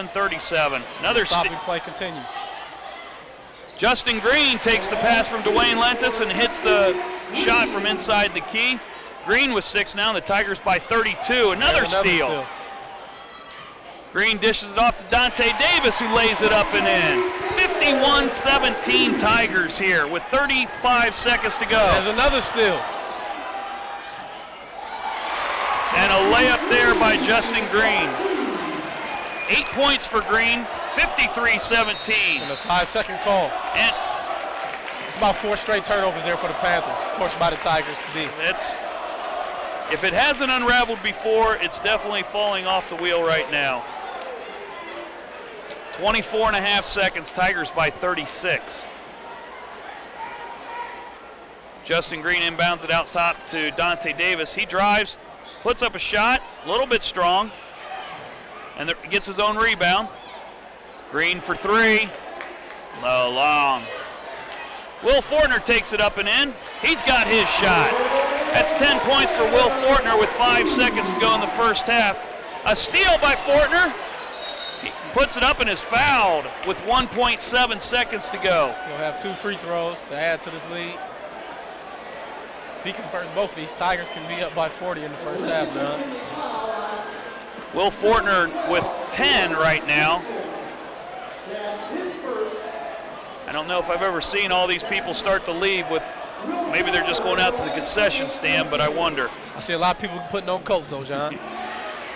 37. Another stopping play continues. Justin Green takes the pass from Dwayne Lentis and hits the shot from inside the key. Green with 6 now, and the Tigers by 32. Another steal. Green dishes it off to Dante Davis, who lays it up and in. 51-17 Tigers here with 35 seconds to go. There's another steal. And a layup there by Justin Green. 8 points for Green, 53-17. And a 5-second call. And it's about 4 straight turnovers there for the Panthers, forced by the Tigers to be. If it hasn't unraveled before, it's definitely falling off the wheel right now. 24.5 seconds, Tigers by 36. Justin Green inbounds it out top to Dante Davis. He drives, puts up a shot, a little bit strong, and gets his own rebound. Green for 3, low, long. Will Fortner takes it up and in. He's got his shot. That's 10 points for Will Fortner with 5 seconds to go in the first half. A steal by Fortner. He puts it up and is fouled with 1.7 seconds to go. He'll have 2 free throws to add to this lead. If he converts both of these, Tigers can be up by 40 in the first half, John. Will Fortner with 10 right now. I don't know if I've ever seen all these people start to leave with, maybe they're just going out to the concession stand, but I wonder. I see a lot of people putting on coats though, John.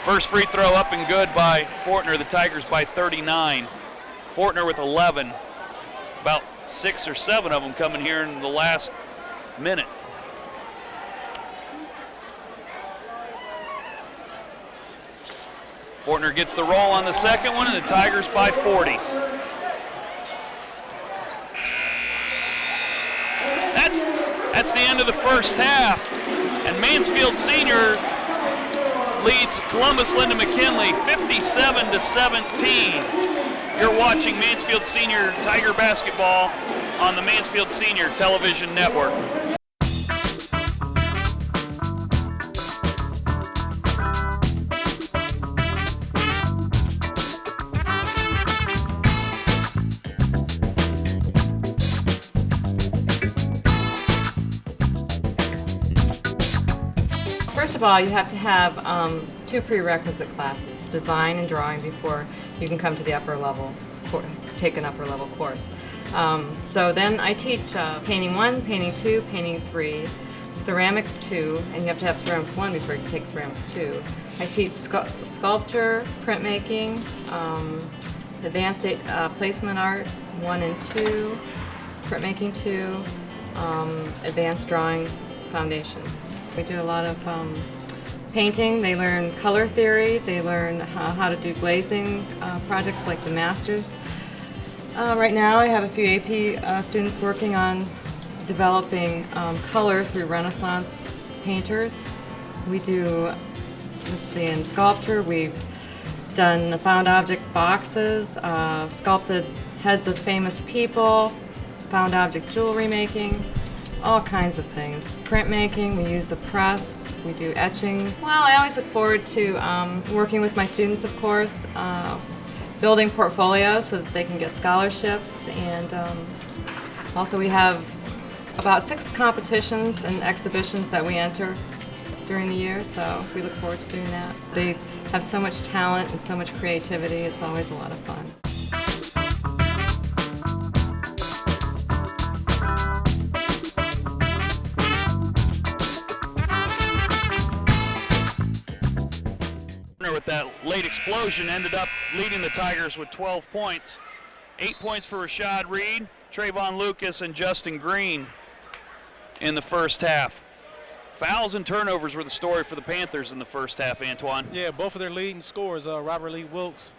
First free throw up and good by Fortner, the Tigers by 39. Fortner with 11. About 6 or 7 of them coming here in the last minute. Fortner gets the roll on the second one, and the Tigers by 40. That's the end of the first half. And Mansfield Senior leads Columbus Linden McKinley 57-17. You're watching Mansfield Senior Tiger basketball on the Mansfield Senior Television Network. First of all, you have to have 2 prerequisite classes, design and drawing, before you can come to the upper level, take an upper level course. So then I teach painting 1, painting 2, painting 3, ceramics 2, and you have to have ceramics 1 before you can take ceramics 2. I teach sculpture, printmaking, advanced placement art 1 and 2, printmaking 2, advanced drawing foundations. We do a lot of painting. They learn color theory. They learn how to do glazing projects like the Masters. Right now I have a few AP students working on developing color through Renaissance painters. We do, in sculpture, we've done found object boxes, sculpted heads of famous people, found object jewelry making, all kinds of things. Printmaking, we use a press, we do etchings. Well, I always look forward to working with my students, of course, building portfolios so that they can get scholarships, and also we have about 6 competitions and exhibitions that we enter during the year, so we look forward to doing that. They have so much talent and so much creativity, it's always a lot of fun. With that late explosion, ended up leading the Tigers with 12 points. 8 points for Rashad Reed, Trayvon Lucas, and Justin Green in the first half. Fouls and turnovers were the story for the Panthers in the first half, Antoine. Yeah, both of their leading scorers, Robert Lee Wilkes.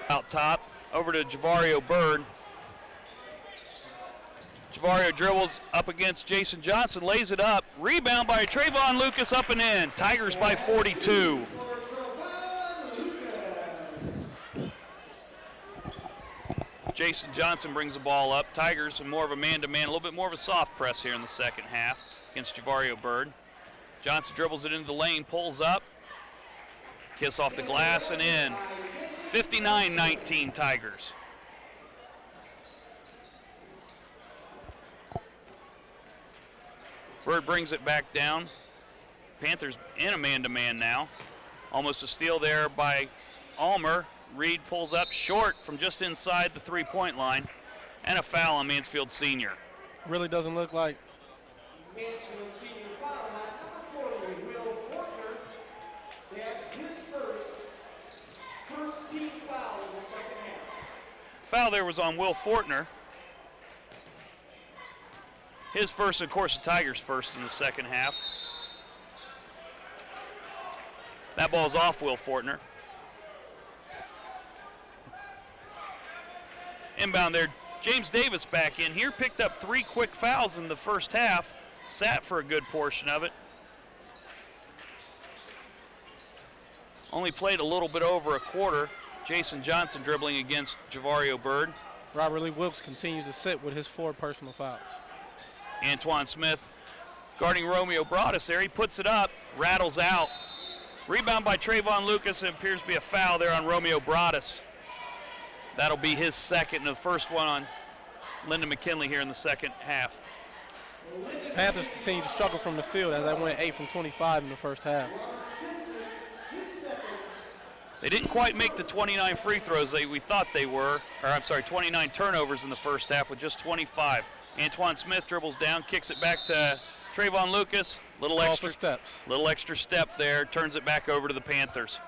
Out top, over to Javario Bird. Javario dribbles up against Jason Johnson, lays it up. Rebound by Trayvon Lucas, up and in. Tigers by 42. Jason Johnson brings the ball up. Tigers are more of a man-to-man, a little bit more of a soft press here in the second half against Javario Bird. Johnson dribbles it into the lane, pulls up. Kiss off the glass and in. 59-19 Tigers. Bird brings it back down. Panthers in a man-to-man now. Almost a steal there by Almer. Reed pulls up short from just inside the three-point line. And a foul on Mansfield Senior. Really doesn't look like Mansfield Senior foul at number 40, Will Fortner. That's his first team foul in the second half. Foul there was on Will Fortner. His first, of course, the Tigers' first in the second half. That ball's off Will Fortner. Inbound there, James Davis back in here, picked up 3 quick fouls in the first half, sat for a good portion of it. Only played a little bit over a quarter. Jason Johnson dribbling against Javario Bird. Robert Lee Wilkes continues to sit with his 4 personal fouls. Antoine Smith guarding Romeo Broadus there. He puts it up, rattles out. Rebound by Trayvon Lucas, and appears to be a foul there on Romeo Broadus. That'll be his second, and the first one on Linden McKinley here in the second half. Panthers continue to struggle from the field as they went 8 from 25 in the first half. They didn't quite make the 29 free throws we thought they were, 29 turnovers in the first half with just 25. Antoine Smith dribbles down, kicks it back to Trayvon Lucas. Little extra step there, turns it back over to the Panthers.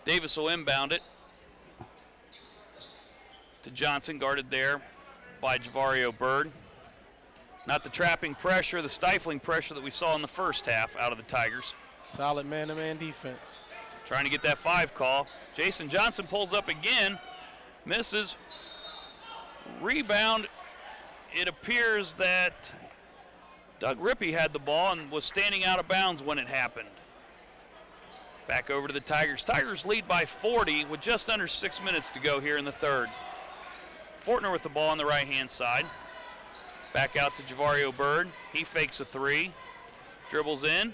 Davis will inbound it to Johnson, guarded there by Javario Bird. Not the trapping pressure, the stifling pressure that we saw in the first half out of the Tigers. Solid man-to-man defense. Trying to get that 5 call. Jason Johnson pulls up again, misses. Rebound. It appears that Doug Rippey had the ball and was standing out of bounds when it happened. Back over to the Tigers. Tigers lead by 40 with just under 6 minutes to go here in the third. Fortner with the ball on the right-hand side. Back out to Javario Bird. He fakes a 3. Dribbles in.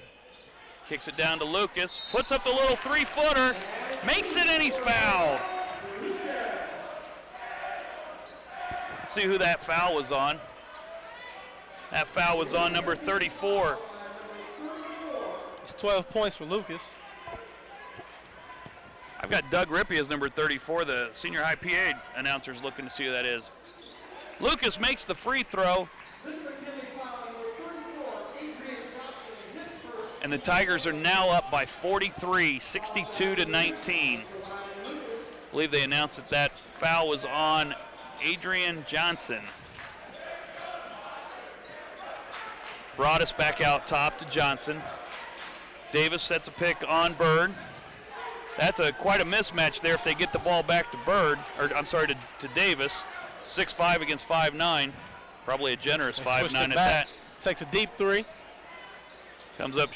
Kicks it down to Lucas. Puts up the little 3-footer. Makes it, and he's fouled. Let's see who that foul was on. That foul was on number 34. It's 12 points for Lucas. I've got Doug Rippey as number 34. The senior high PA announcer's looking to see who that is. Lucas makes the free throw. And the Tigers are now up by 43, 62-19. I believe they announced that foul was on Adrian Johnson. Broadus back out top to Johnson. Davis sets a pick on Bird. That's quite a mismatch there if they get the ball back to Bird, to Davis. 6'5" against 5'9". Probably a generous 5'9" at that. Takes a deep 3. Comes up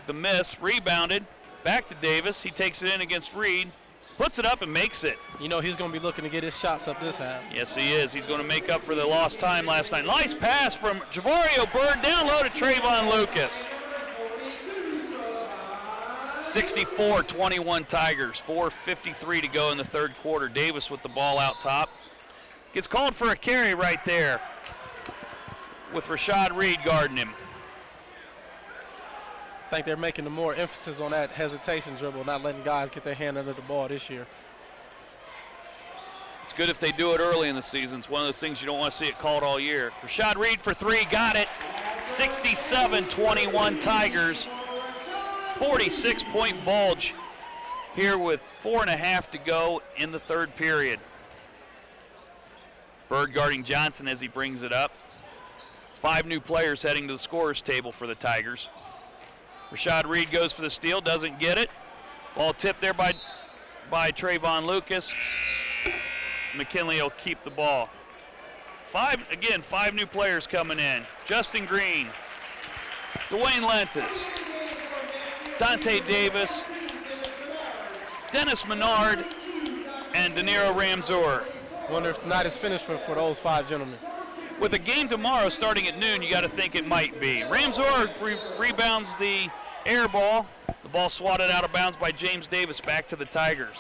the miss, rebounded, back to Davis. He takes it in against Reed, puts it up and makes it. You know he's going to be looking to get his shots up this half. Yes, he is. He's going to make up for the lost time last night. Nice pass from Javario Bird, down low to Trayvon Lucas. 64-21 Tigers, 4:53 to go in the third quarter. Davis with the ball out top. Gets called for a carry right there with Rashad Reed guarding him. I think they're making the more emphasis on that hesitation dribble, not letting guys get their hand under the ball this year. It's good if they do it early in the season. It's one of those things you don't want to see it called all year. Rashad Reed for 3, got it. 67-21 Tigers. 46-point bulge here with 4.5 to go in the third period. Bird guarding Johnson as he brings it up. 5 new players heading to the scorer's table for the Tigers. Rashad Reed goes for the steal, doesn't get it. Ball tipped there by Trayvon Lucas. McKinley will keep the ball. 5 new players coming in. Justin Green, Dwayne Lentis, Dante Davis, Dennis Menard, and De Niro Ramsor. Wonder if tonight is finished for those 5 gentlemen. With a game tomorrow starting at noon, you got to think it might be. Ramsor rebounds the air ball. The ball swatted out of bounds by James Davis, back to the Tigers.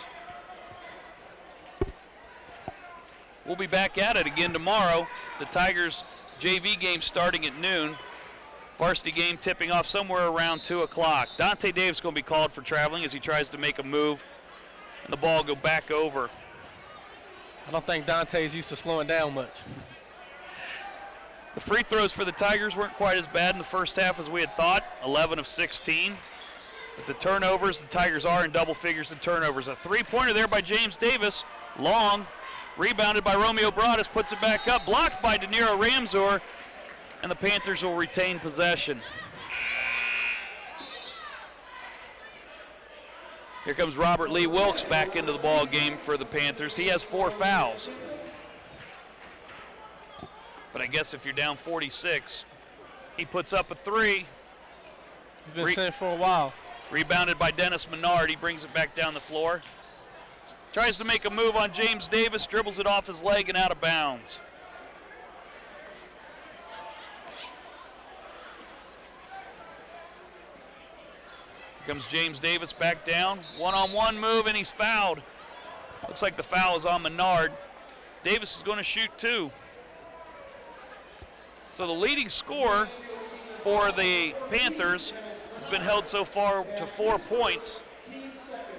We'll be back at it again tomorrow. The Tigers JV game starting at noon. Varsity game tipping off somewhere around 2 o'clock. Dante Davis is going to be called for traveling as he tries to make a move, and the ball go back over. I don't think Dante's used to slowing down much. The free throws for the Tigers weren't quite as bad in the first half as we had thought, 11 of 16. But the turnovers, the Tigers are in double figures in turnovers. A three-pointer there by James Davis, long, rebounded by Romeo Broadus, puts it back up, blocked by De Niro Ramsor, and the Panthers will retain possession. Here comes Robert Lee Wilkes back into the ball game for the Panthers. He has 4 fouls. But I guess if you're down 46, he puts up a 3. He's been sent for a while. Rebounded by Dennis Menard. He brings it back down the floor. Tries to make a move on James Davis, dribbles it off his leg and out of bounds. Here comes James Davis back down. One-on-one move, and he's fouled. Looks like the foul is on Menard. Davis is going to shoot 2. So the leading scorer for the Panthers has been held so far to 4 points.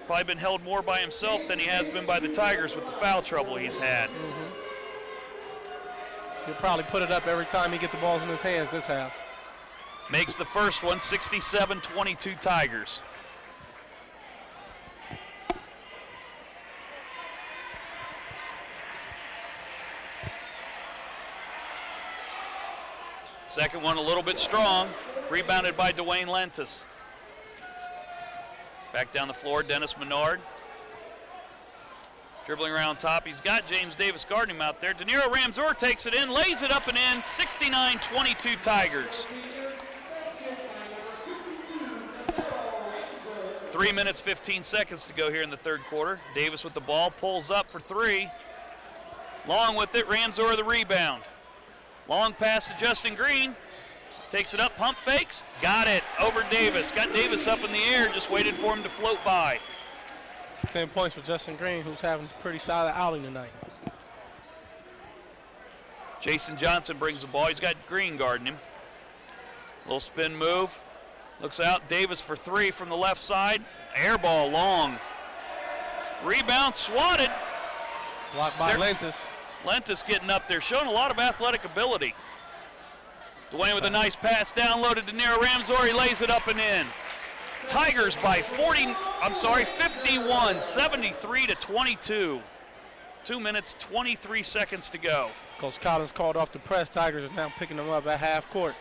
Probably been held more by himself than he has been by the Tigers with the foul trouble he's had. He'll probably put it up every time he gets the balls in his hands this half. Makes the first one, 67-22 Tigers. Second one a little bit strong, rebounded by Dwayne Lentis. Back down the floor, Dennis Menard. Dribbling around top, he's got James Davis guarding him out there. De Niro Ramsor takes it in, lays it up and in, 69-22 Tigers. 3 minutes, 15 seconds to go here in the third quarter. Davis with the ball, pulls up for 3. Long with it, Ramsor the rebound. Long pass to Justin Green. Takes it up, pump fakes, got it over Davis. Got Davis up in the air, just waited for him to float by. It's 10 points for Justin Green, who's having a pretty solid outing tonight. Jason Johnson brings the ball. He's got Green guarding him. Little spin move. Looks out, Davis for 3 from the left side. Air ball long. Rebound swatted. Blocked by Lentis. Lentis getting up there, showing a lot of athletic ability. Dwayne with a nice pass, downloaded to Nero Ramsor, he lays it up and in. Tigers by 51, 73-22. 2 minutes, 23 seconds to go. Coach Collins called off the press. Tigers are now picking them up at half court.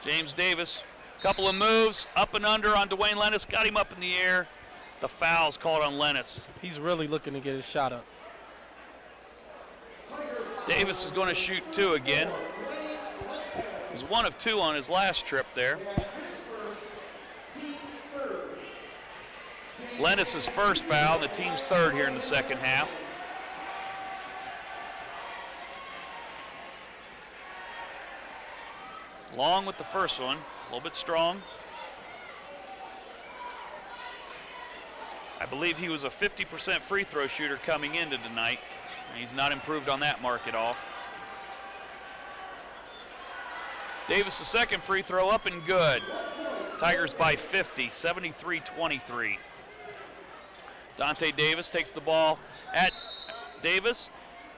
James Davis, couple of moves, up and under on Dwayne Lentis, got him up in the air. The foul's called on Lentis. He's really looking to get his shot up. Davis is going to shoot 2 again. He's 1 of 2 on his last trip there. Lentis' first foul, the team's 3rd here in the second half. Long with the first one, a little bit strong. I believe he was a 50% free throw shooter coming into tonight. He's not improved on that mark at all. Davis' second free throw up and good. Tigers by 50, 73-23. Dante Davis takes the ball at Davis,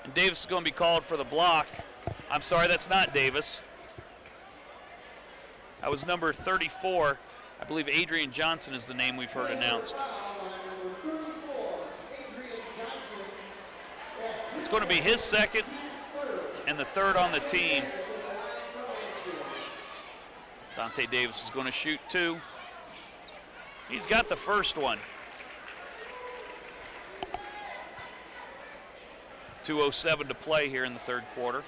and Davis is going to be called for the block. I'm sorry, that's not Davis. That was number 34. I believe Adrian Johnson is the name we've heard announced. It's going to be his second and the 3rd on the team. Dante Davis is going to shoot 2. He's got the first one. 2:07 to play here in the third quarter.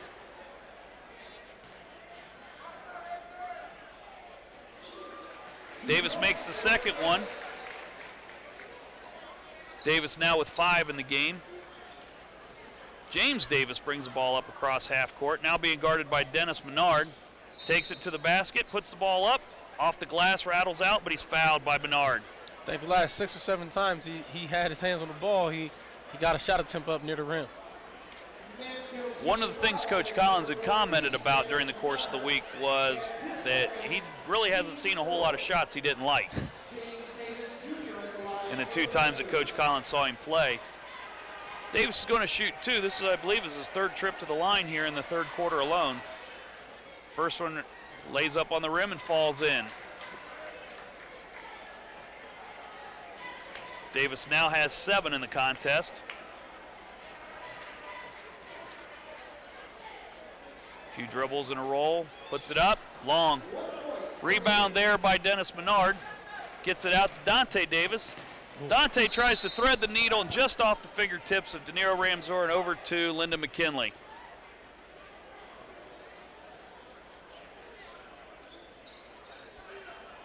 Davis makes the second one. Davis now with 5 in the game. James Davis brings the ball up across half court, now being guarded by Dennis Menard. Takes it to the basket, puts the ball up, off the glass, rattles out, but he's fouled by Menard. I think the last 6 or 7 times he had his hands on the ball, he got a shot attempt up near the rim. One of the things Coach Collins had commented about during the course of the week was that he really hasn't seen a whole lot of shots he didn't like in the 2 times that Coach Collins saw him play. Davis is going to shoot 2. This, I believe, is his 3rd trip to the line here in the 3rd quarter alone. First one lays up on the rim and falls in. Davis now has 7 in the contest. A few dribbles in a roll, puts it up, long. Rebound there by Dennis Menard. Gets it out to Dante Davis. Dante tries to thread the needle just off the fingertips of De Niro Ramsor and over to Linden McKinley.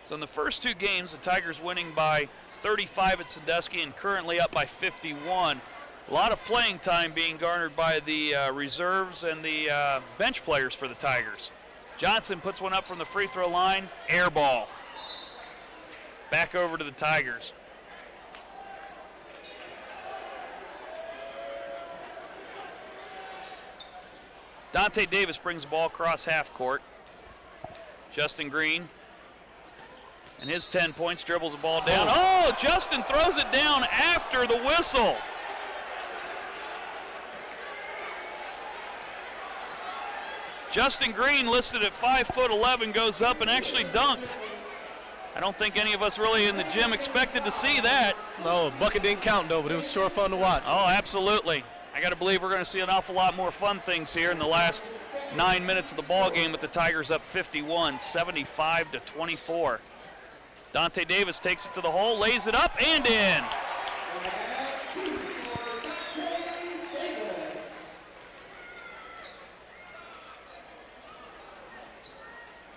So in the first 2 games, the Tigers winning by 35 at Sandusky and currently up by 51. A lot of playing time being garnered by the reserves and the bench players for the Tigers. Johnson puts one up from the free throw line, air ball. Back over to the Tigers. Dante Davis brings the ball across half court. Justin Green and his 10 points, dribbles the ball down. Oh, Justin throws it down after the whistle. Justin Green, listed at 5'11", goes up and actually dunked. I don't think any of us really in the gym expected to see that. No, bucket didn't count though, but it was sure fun to watch. Oh, absolutely. I got to believe we're going to see an awful lot more fun things here in the last 9 minutes of the ball game with the Tigers up 51, 75-24. Dante Davis takes it to the hole, lays it up and in.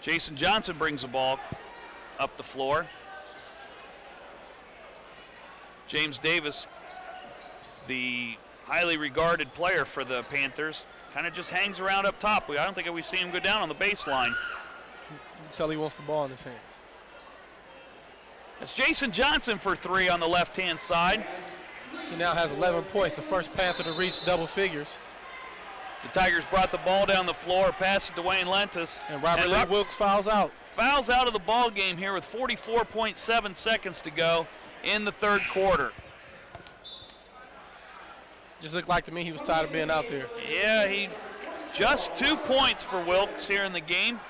Jason Johnson brings the ball up the floor. James Davis, the highly regarded player for the Panthers, kind of just hangs around up top. I don't think we've seen him go down on the baseline. You can tell he wants the ball in his hands. It's Jason Johnson for 3 on the left-hand side. He now has 11 points, the first Panther to reach double figures. The Tigers brought the ball down the floor, passed it to Dwayne Lentis. And Robert Lee Wilkes fouls out. Fouls out of the ball game here with 44.7 seconds to go in the 3rd quarter. Just looked like to me he was tired of being out there. Yeah, he just 2 points for Wilkes here in the game.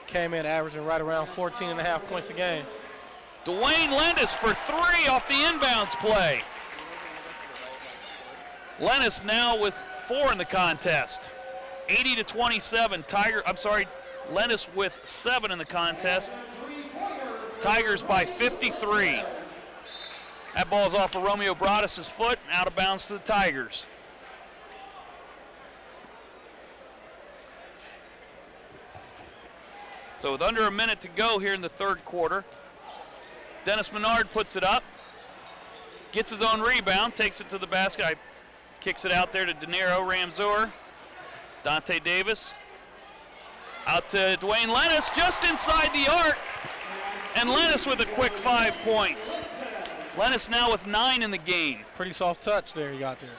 Came in averaging right around 14.5 points a game. Dwayne Lentis for 3 off the inbounds play. Lentis now with 4 in the contest. 80-27. Lentis with 7 in the contest. Tigers by 53. That ball is off of Romeo Broadus' foot and out of bounds to the Tigers. So with under a minute to go here in the 3rd quarter, Dennis Menard puts it up, gets his own rebound, takes it to the basket, kicks it out there to De Niro Ramsor. Dante Davis out to Dwayne Lentis, just inside the arc, and Lentis with a quick 5 points. Lentis now with 9 in the game. Pretty soft touch there he got there.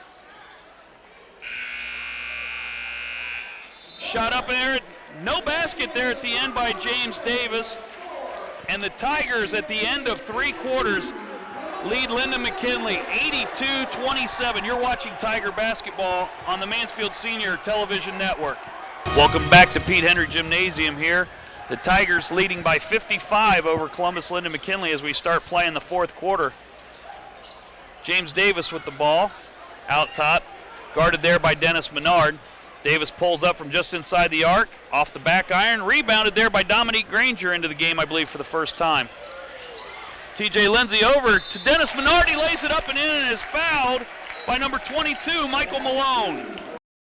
Shot up in there, no basket there at the end by James Davis. And the Tigers at the end of 3 quarters lead Linden McKinley 82-27. You're watching Tiger basketball on the Mansfield Senior Television Network. Welcome back to Pete Henry Gymnasium here. The Tigers leading by 55 over Columbus Linden McKinley as we start playing the 4th quarter. James Davis with the ball out top, guarded there by Dennis Menard. Davis pulls up from just inside the arc, off the back iron, rebounded there by Dominique Granger into the game, I believe, for the first time. TJ Lindsay over to Dennis Menard, he lays it up and in and is fouled by number 22, Michael Malone.